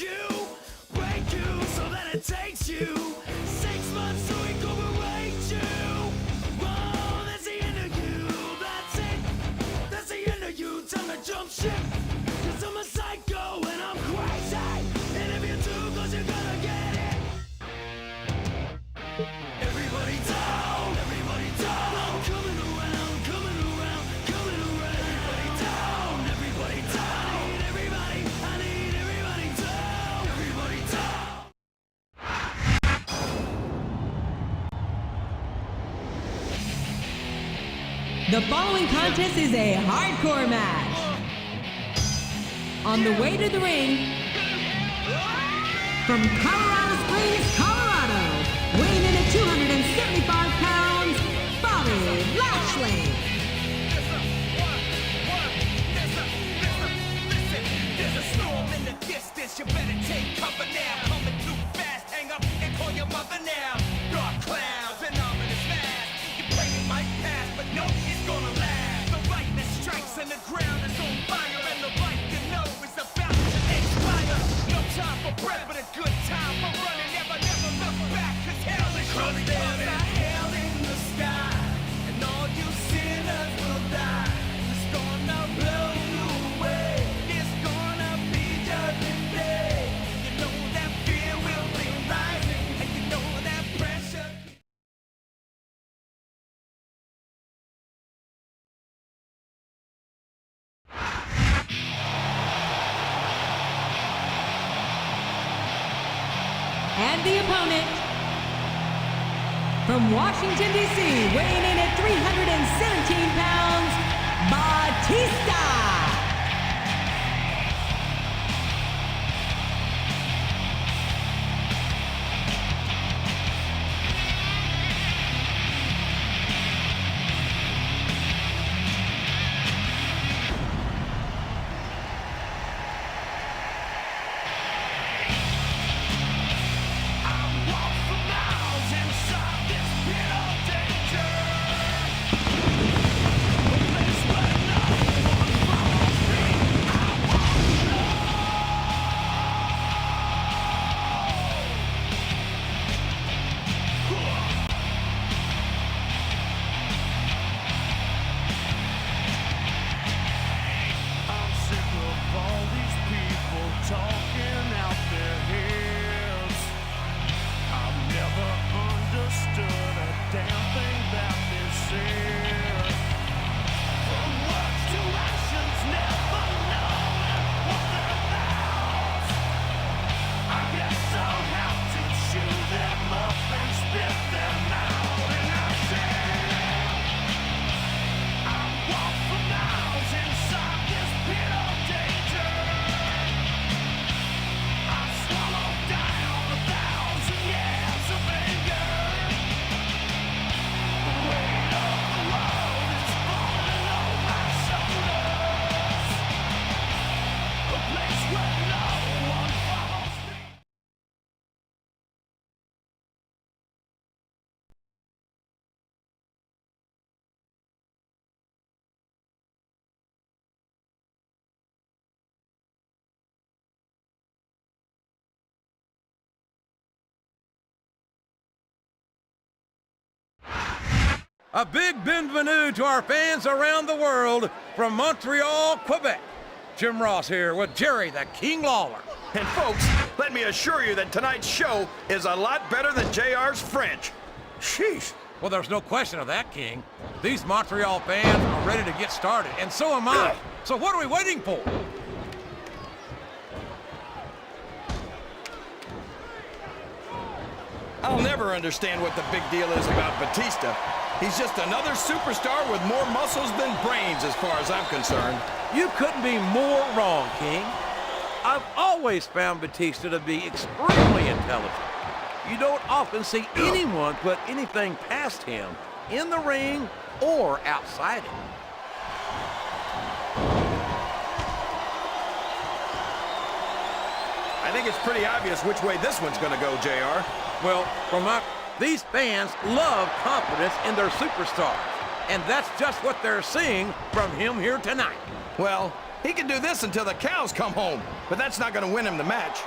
you, break you so that it takes you 6 months to incorporate you. Oh, that's the end of you, that's it. That's the end of you, time to jump ship. Cause I'm a psycho and I'm crazy. And if you're too close, you're gonna get it. Everybody down, everybody down. I'm coming around, coming around, coming around. Everybody down, everybody down. I need everybody down, everybody down. The following contest is a hardcore match. On the way to the ring, from Colorado Springs, Colorado, weighing in at 275 pounds, Bobby Lashley. There's a storm in the distance, you better take cover now. Coming too fast, hang up and call your mother now. Dark clouds and ominous masks. Your brain might pass, but no, it's gonna last. The lightning strikes and the ground is on fire, and the light you know is about to expire. No time for breath, but a good time for running. Never look back, cause hell is coming. There's a hell in the sky, and all you sinners will die. It's gonna blow you away. It's gonna be judgment day. You know that fear will be rising, and you know that pressure. And the opponent, from Washington, D.C., weighing in at 317 pounds, Batista. I'm sick of all these people talking out their heads. I've never understood a damn thing that they said. From words to actions, never knowing what they're about. I guess I'll have to chew them up and spit them out. And I said, I walk for miles inside this pit of danger. I swallowed down 1,000 years of anger. The weight of the world is falling on my shoulders. A place where no one follows me. A big bienvenue to our fans around the world from Montreal, Quebec. Jim Ross here with Jerry the King Lawler. And folks, let me assure you that tonight's show is a lot better than JR's French. Sheesh. Well, there's no question of that, King. These Montreal fans are ready to get started, and so am I. So what are we waiting for? I'll never understand what the big deal is about Batista. He's just another superstar with more muscles than brains as far as I'm concerned. You couldn't be more wrong, King. I've always found Batista to be extremely intelligent. You don't often see anyone put anything past him in the ring or outside it. I think it's pretty obvious which way this one's gonna go, JR. Well, these fans love confidence in their superstars, and that's just what they're seeing from him here tonight. Well, he can do this until the cows come home, but that's not gonna win him the match.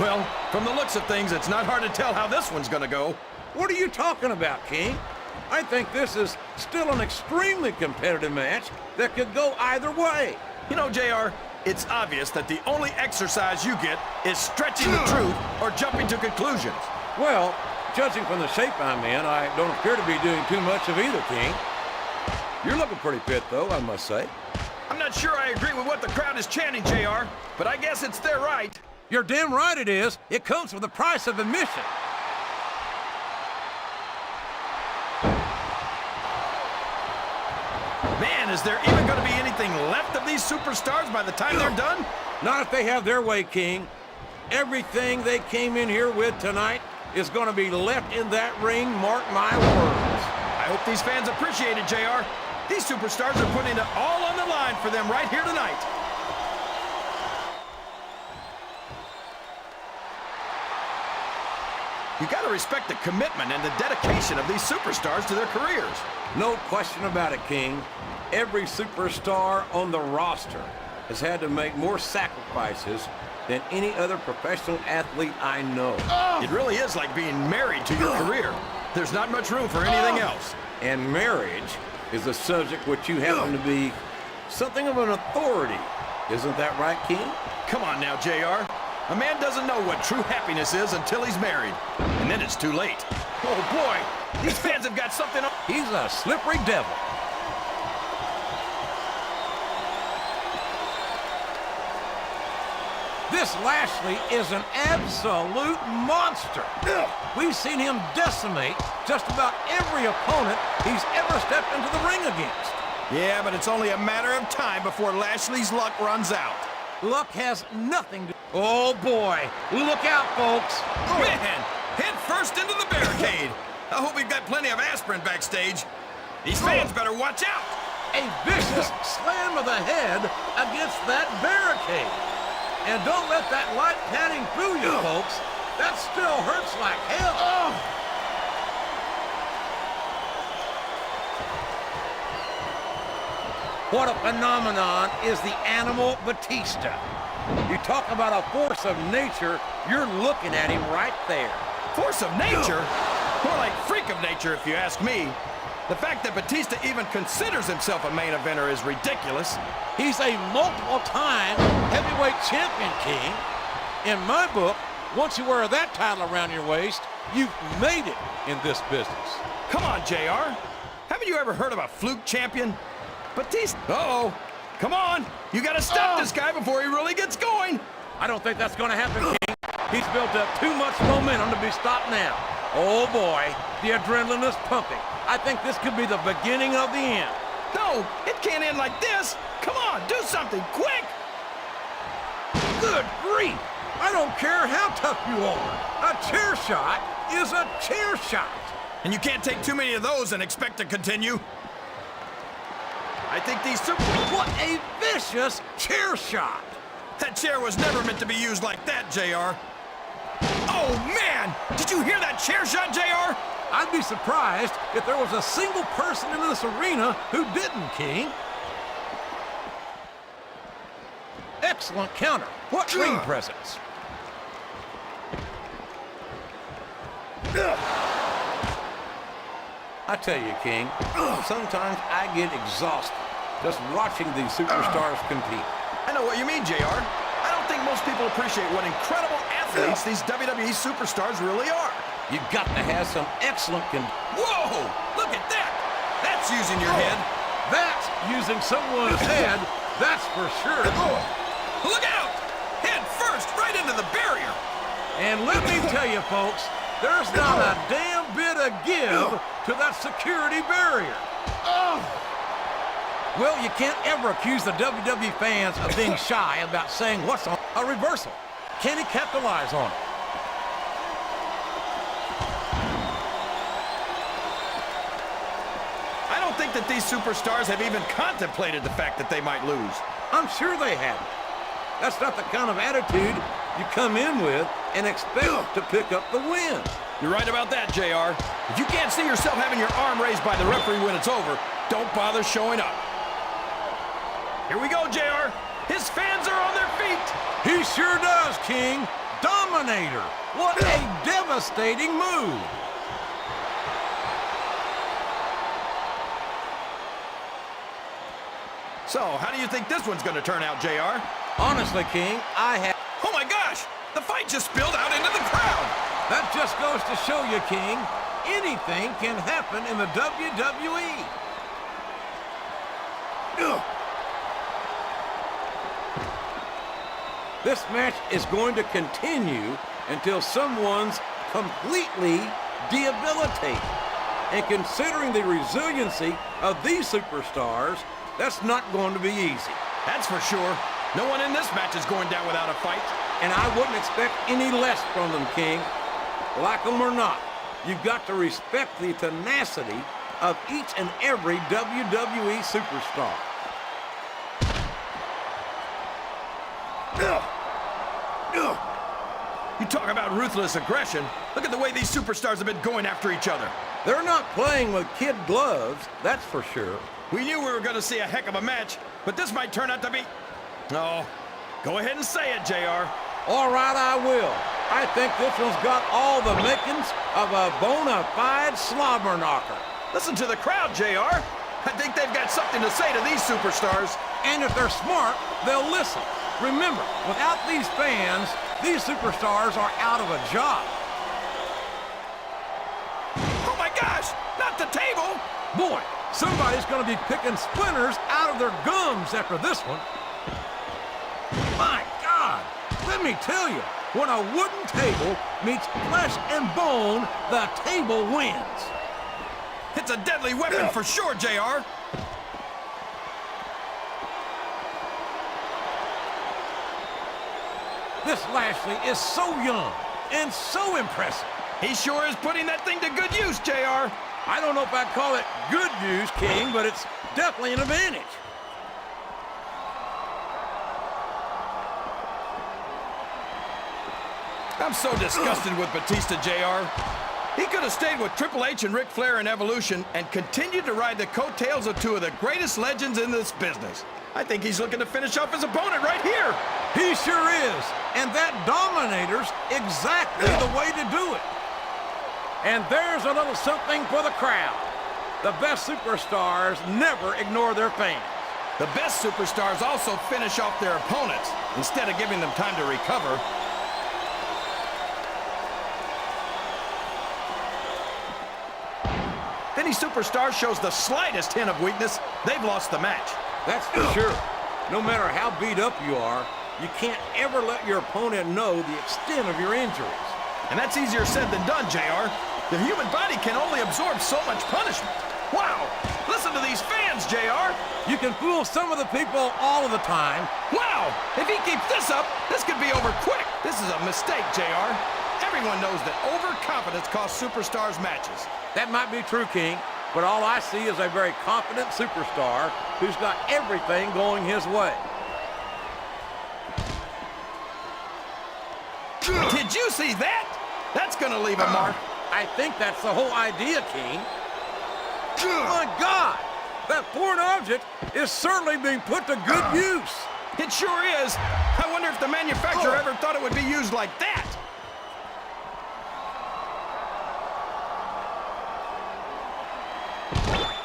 Well, from the looks of things, it's not hard to tell how this one's gonna go. What are you talking about, King? I think this is still an extremely competitive match that could go either way. You know, JR, it's obvious that the only exercise you get is stretching the truth or jumping to conclusions. Well, judging from the shape I'm in, I don't appear to be doing too much of either, King. You're looking pretty fit, though, I must say. I'm not sure I agree with what the crowd is chanting, JR, but I guess it's their right. You're damn right it is. It comes with the price of admission. Man, is there even going to be anything left of these superstars by the time they're done? Not if they have their way, King. Everything they came in here with tonight is going to be left in that ring, mark my words. I hope these fans appreciate it, JR. These superstars are putting it all on the line for them right here tonight. You got to respect the commitment and the dedication of these superstars to their careers. No question about it, King. Every superstar on the roster has had to make more sacrifices than any other professional athlete I know. It really is like being married to your career. There's not much room for anything else. And marriage is a subject which you happen to be something of an authority. Isn't that right, King? Come on now, JR. A man doesn't know what true happiness is until he's married. And then it's too late. Oh, boy. These fans have got something on. He's a slippery devil. This Lashley is an absolute monster. We've seen him decimate just about every opponent he's ever stepped into the ring against. Yeah, but it's only a matter of time before Lashley's luck runs out. Luck has nothing to... Oh, boy. Look out, folks. Man, head first into the barricade. I hope we've got plenty of aspirin backstage. These fans better watch out. A vicious slam of the head against that barricade. And don't let that light padding fool you, folks. That still hurts like hell. What a phenomenon is the animal Batista. You talk about a force of nature, you're looking at him right there. Force of nature? More like freak of nature, if you ask me. The fact that Batista even considers himself a main eventer is ridiculous. He's a multiple-time heavyweight champion, King. In my book, once you wear that title around your waist, you've made it in this business. Come on, JR. Haven't you ever heard of a fluke champion? Batista. Uh-oh. Come on. You got to stop this guy before he really gets going. I don't think that's going to happen, King. He's built up too much momentum to be stopped now. Oh, boy. The adrenaline is pumping. I think this could be the beginning of the end. No, it can't end like this. Come on, do something, quick! Good grief! I don't care how tough you are. A chair shot is a chair shot. And you can't take too many of those and expect to continue. I think these What a vicious chair shot! That chair was never meant to be used like that, JR. Oh, man! Did you hear that chair shot, JR? I'd be surprised if there was a single person in this arena who didn't, King. Excellent counter. What ring presence. I tell you, King, sometimes I get exhausted just watching these superstars compete. I know what you mean, JR. I don't think most people appreciate what incredible athletes these WWE superstars really are. You've got to have some excellent Whoa! Look at that! That's using your head. That's using someone's head, that's for sure. Look out! Head first, right into the barrier. And let me tell you, folks, there's not a damn bit of give to that security barrier. Well, you can't ever accuse the WWE fans of being shy about saying what's on a reversal. Can he capitalize on it? I don't think that these superstars have even contemplated the fact that they might lose. I'm sure they haven't. That's not the kind of attitude you come in with and expect to pick up the win. You're right about that, JR. If you can't see yourself having your arm raised by the referee when it's over, don't bother showing up. Here we go, JR. His fans are on their feet. He sure does, King. Dominate. Dominator. What a devastating move. So, how do you think this one's going to turn out, JR? Honestly, King, Oh my gosh! The fight just spilled out into the crowd! that just goes to show you, King, anything can happen in the WWE. Ugh. This match is going to continue until someone's completely debilitated. And considering the resiliency of these superstars, that's not going to be easy. That's for sure. No one in this match is going down without a fight. And I wouldn't expect any less from them, King. Like them or not, you've got to respect the tenacity of each and every WWE superstar. You talk about ruthless aggression. Look at the way these superstars have been going after each other. They're not playing with kid gloves, that's for sure. We knew we were going to see a heck of a match, but this might turn out to be... Oh, go ahead and say it, JR. All right, I will. I think this one's got all the makings of a bona fide slobber knocker. Listen to the crowd, JR. I think they've got something to say to these superstars. And if they're smart, they'll listen. Remember, without these fans, these superstars are out of a job. Oh my gosh, not the table! Boy, somebody's going to be picking splinters out of their gums after this one. My God, let me tell you, when a wooden table meets flesh and bone, the table wins. It's a deadly weapon for sure, JR. This Lashley is so young and so impressive. He sure is putting that thing to good use, JR. I don't know if I'd call it good use, King, but it's definitely an advantage. I'm so disgusted with Batista, JR. He could have stayed with Triple H and Ric Flair in Evolution and continued to ride the coattails of two of the greatest legends in this business. I think he's looking to finish off his opponent right here. He sure is, and that Dominator's exactly the way to do it. And there's a little something for the crowd. The best superstars never ignore their fans. The best superstars also finish off their opponents instead of giving them time to recover. If any superstar shows the slightest hint of weakness, they've lost the match. That's for sure. No matter how beat up you are, you can't ever let your opponent know the extent of your injuries. And that's easier said than done, JR. The human body can only absorb so much punishment. Wow! Listen to these fans, JR! You can fool some of the people all of the time. Wow! If he keeps this up, this could be over quick. This is a mistake, JR. Everyone knows that overconfidence costs superstars matches. That might be true, King, but all I see is a very confident superstar who's got everything going his way. Did you see that? That's gonna leave a mark. I think that's the whole idea, King. My God! That foreign object is certainly being put to good use. It sure is. I wonder if the manufacturer ever thought it would be used like that.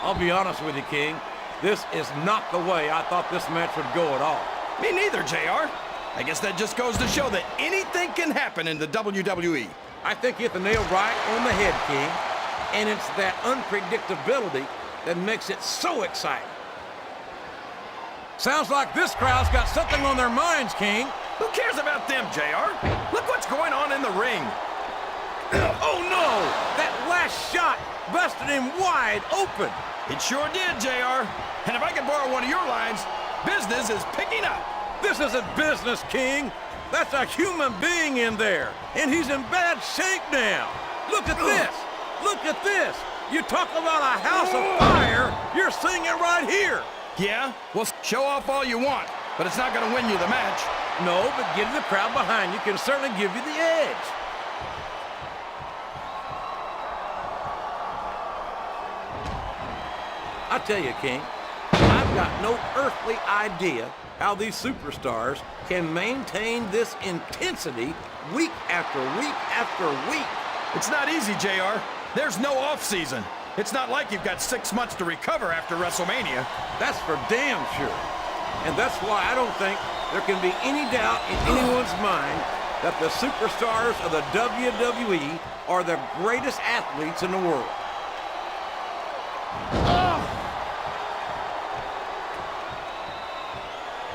I'll be honest with you, King. This is not the way I thought this match would go at all. Me neither, JR. I guess that just goes to show that anything can happen in the WWE. I think you hit the nail right on the head, King. And it's that unpredictability that makes it so exciting. Sounds like this crowd's got something on their minds, King. Who cares about them, JR? Look what's going on in the ring. Oh, no! That last shot busted him wide open. It sure did, JR. And if I can borrow one of your lines, business is picking up. This isn't business, King. That's a human being in there, and he's in bad shape now. Look at this. Look at this. You talk about a house of fire, you're seeing it right here. Yeah? Well, show off all you want, but it's not going to win you the match. No, but getting the crowd behind you can certainly give you the edge. I tell you, King, I've got no earthly idea how these superstars can maintain this intensity week after week after week. It's not easy, JR. There's no off-season. It's not like you've got 6 months to recover after WrestleMania. That's for damn sure. And that's why I don't think there can be any doubt in anyone's mind that the superstars of the WWE are the greatest athletes in the world.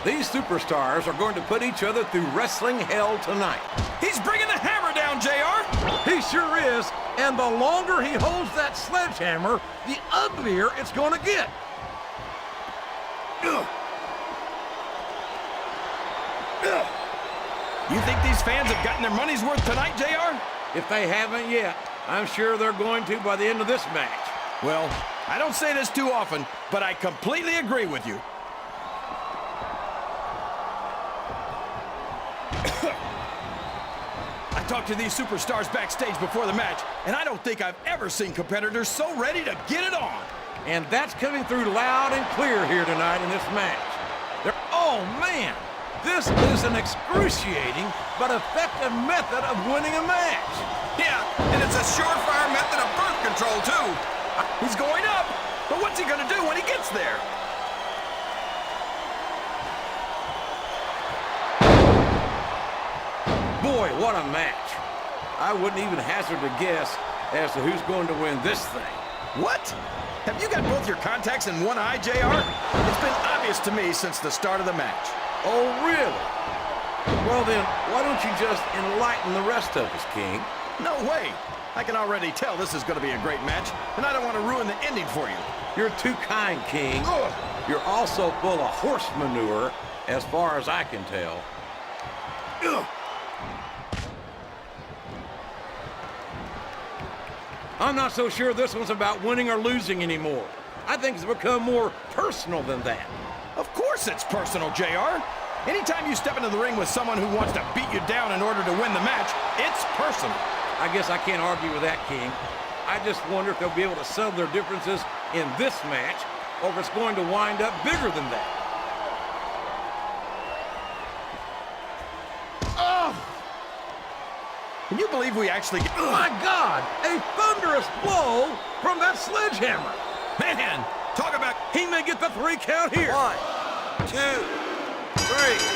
These superstars are going to put each other through wrestling hell tonight. He's bringing the hammer down, JR. He sure is, and the longer he holds that sledgehammer, the uglier it's going to get. You think these fans have gotten their money's worth tonight, JR? If they haven't yet, I'm sure they're going to by the end of this match. Well, I don't say this too often, but I completely agree with you. I talked to these superstars backstage before the match, and I don't think I've ever seen competitors so ready to get it on. And that's coming through loud and clear here tonight in this match. Oh, man! This is an excruciating but effective method of winning a match. Yeah, and it's a surefire method of birth control, too. He's going up, but what's he going to do when he gets there? Boy, what a match. I wouldn't even hazard a guess as to who's going to win this thing. What? Have you got both your contacts in one eye, JR? It's been obvious to me since the start of the match. Oh, really? Well, then, why don't you just enlighten the rest of us, King? No way. I can already tell this is going to be a great match, and I don't want to ruin the ending for you. You're too kind, King. You're also full of horse manure, as far as I can tell. I'm not so sure this one's about winning or losing anymore. I think it's become more personal than that. Of course it's personal, JR. Anytime you step into the ring with someone who wants to beat you down in order to win the match, it's personal. I guess I can't argue with that, King. I just wonder if they'll be able to settle their differences in this match, or if it's going to wind up bigger than that. Can you believe we actually get... My God! A thunderous blow from that sledgehammer! Man, talk about... He may get the 3 count here. 1, 2, 3.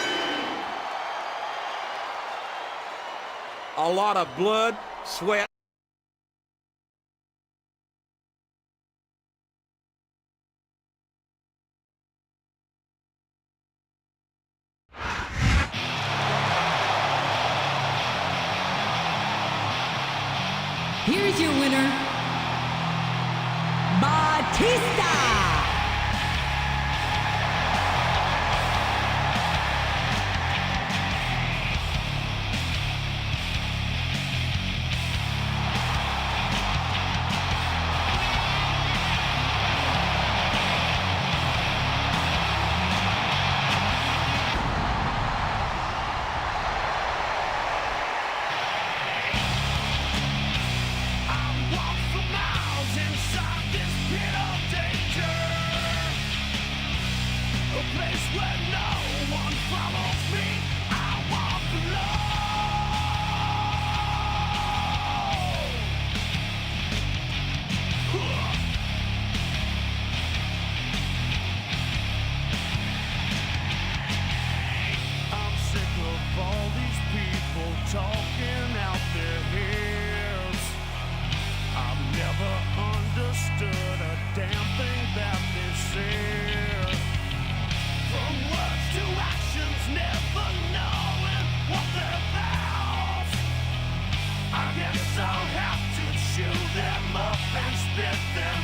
A lot of blood, sweat. Here's your winner, Batista. Talking out their heads. I've never understood a damn thing that they said. From words to actions, never knowing what they're about. I guess I'll have to chew them up and spit them